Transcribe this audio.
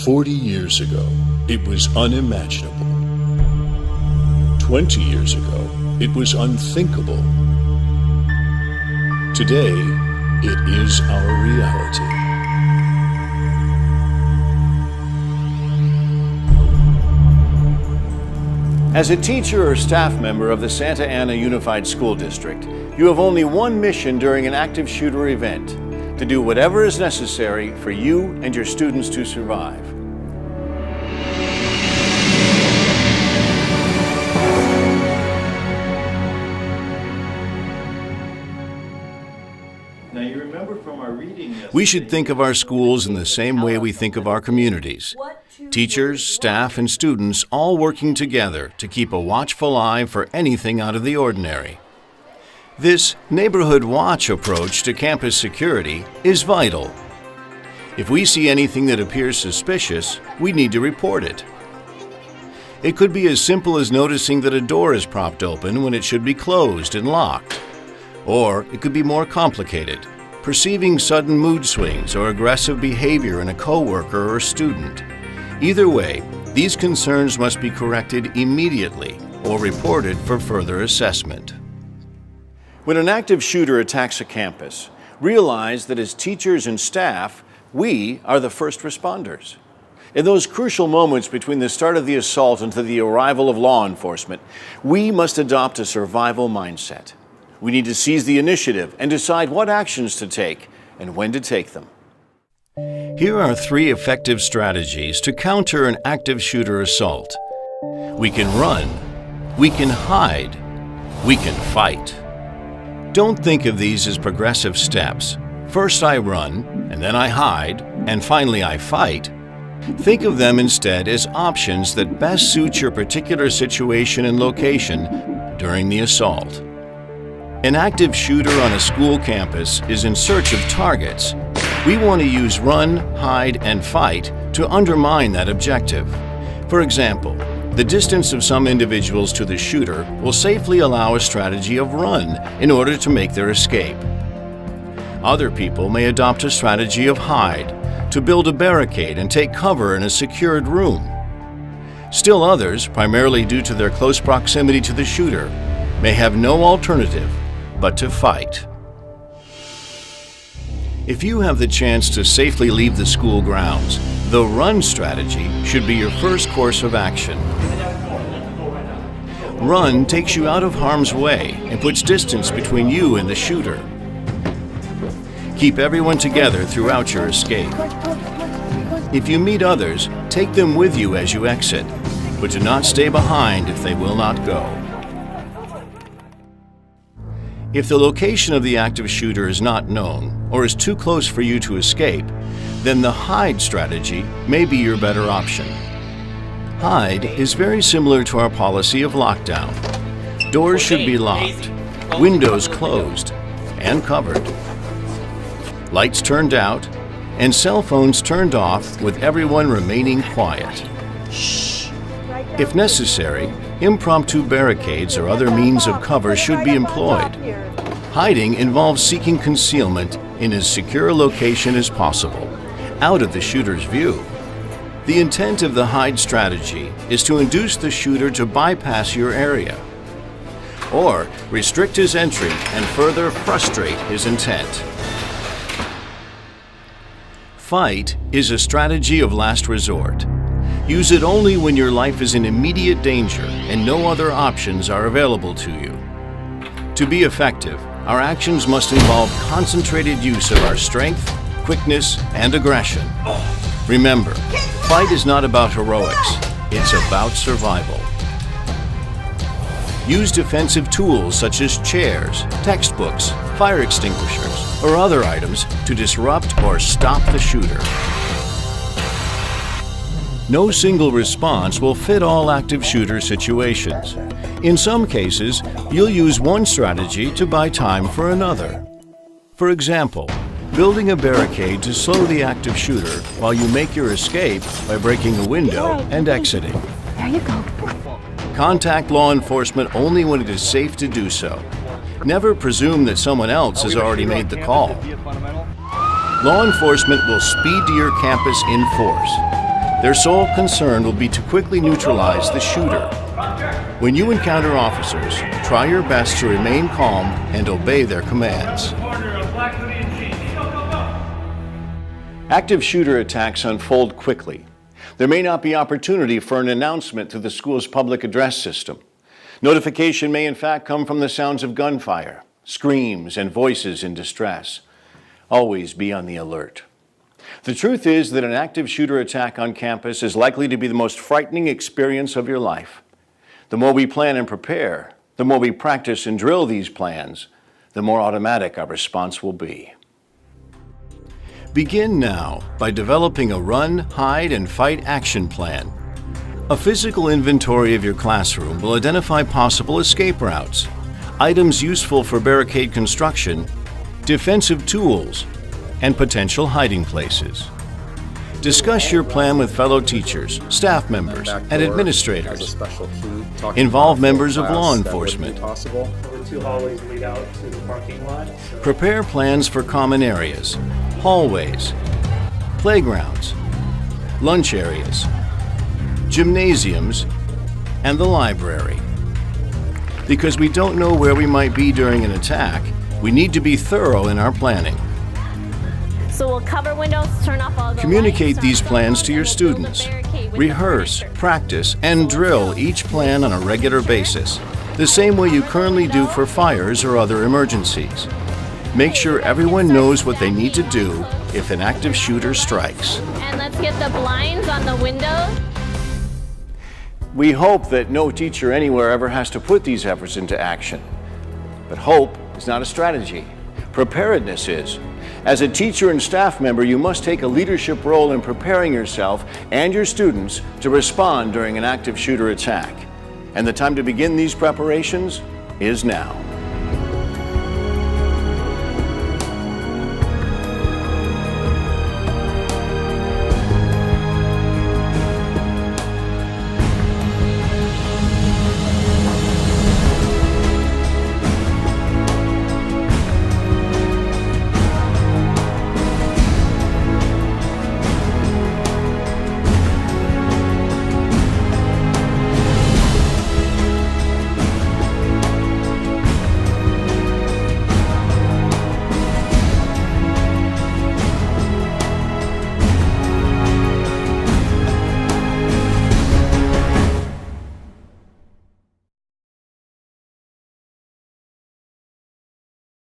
40 years ago, it was unimaginable. 20 years ago, it was unthinkable. Today, it is our reality. As a teacher or staff member of the Santa Ana Unified School District, you have only one mission during an active shooter event: to do whatever is necessary for you and your students to survive. Now, you remember from our reading yesterday, we should think of our schools in the same way we think of our communities. Teachers, staff, and students all working together to keep a watchful eye for anything out of the ordinary. This neighborhood watch approach to campus security is vital. If we see anything that appears suspicious, we need to report it. It could be as simple as noticing that a door is propped open when it should be closed and locked. Or it could be more complicated, perceiving sudden mood swings or aggressive behavior in a coworker or student. Either way, these concerns must be corrected immediately or reported for further assessment. When an active shooter attacks a campus, realize that as teachers and staff, we are the first responders. In those crucial moments between the start of the assault and the arrival of law enforcement, we must adopt a survival mindset. We need to seize the initiative and decide what actions to take and when to take them. Here are 3 effective strategies to counter an active shooter assault. We can run, we can hide, we can fight. Don't think of these as progressive steps. First I run, and then I hide, and finally I fight. Think of them instead as options that best suit your particular situation and location during the assault. An active shooter on a school campus is in search of targets. We want to use run, hide, and fight to undermine that objective. For example, the distance of some individuals to the shooter will safely allow a strategy of run in order to make their escape. Other people may adopt a strategy of hide, to build a barricade and take cover in a secured room. Still others, primarily due to their close proximity to the shooter, may have no alternative but to fight. If you have the chance to safely leave the school grounds, the run strategy should be your first course of action. Run takes you out of harm's way and puts distance between you and the shooter. Keep everyone together throughout your escape. If you meet others, take them with you as you exit, but do not stay behind if they will not go. If the location of the active shooter is not known or is too close for you to escape, then the hide strategy may be your better option. Hide is very similar to our policy of lockdown. Doors should be locked, windows closed and covered, lights turned out, and cell phones turned off with everyone remaining quiet. If necessary, impromptu barricades or other means of cover should be employed. Hiding involves seeking concealment in as secure a location as possible, out of the shooter's view. The intent of the hide strategy is to induce the shooter to bypass your area, or restrict his entry and further frustrate his intent. Fight is a strategy of last resort. Use it only when your life is in immediate danger and no other options are available to you. To be effective, our actions must involve concentrated use of our strength, quickness, and aggression. Remember, fight is not about heroics, it's about survival. Use defensive tools such as chairs, textbooks, fire extinguishers, or other items to disrupt or stop the shooter. No single response will fit all active shooter situations. In some cases, you'll use one strategy to buy time for another. For example, building a barricade to slow the active shooter while you make your escape by breaking a window and exiting. There you go. Contact law enforcement only when it is safe to do so. Never presume that someone else has already made the call. Law enforcement will speed to your campus in force. Their sole concern will be to quickly neutralize the shooter. When you encounter officers, try your best to remain calm and obey their commands. Active shooter attacks unfold quickly. There may not be opportunity for an announcement through the school's public address system. Notification may in fact come from the sounds of gunfire, screams, and voices in distress. Always be on the alert. The truth is that an active shooter attack on campus is likely to be the most frightening experience of your life. The more we plan and prepare, the more we practice and drill these plans, the more automatic our response will be. Begin now by developing a run, hide, and fight action plan. A physical inventory of your classroom will identify possible escape routes, items useful for barricade construction, defensive tools, and potential hiding places. Discuss your plan with fellow teachers, staff members, and administrators. Involve members of law enforcement. The 2 hallways lead out to the parking lot. Prepare plans for common areas, hallways, playgrounds, lunch areas, gymnasiums, and the library. Because we don't know where we might be during an attack, we need to be thorough in our planning. So we'll cover windows, turn off all the Communicate lights, these plans to your students. Rehearse, practice, and drill each plan on a regular basis, the same way you currently do for fires or other emergencies. Make sure everyone knows what they need to do if an active shooter strikes. And let's get the blinds on the windows. We hope that no teacher anywhere ever has to put these efforts into action. But hope is not a strategy. Preparedness is. As a teacher and staff member, you must take a leadership role in preparing yourself and your students to respond during an active shooter attack. And the time to begin these preparations is now.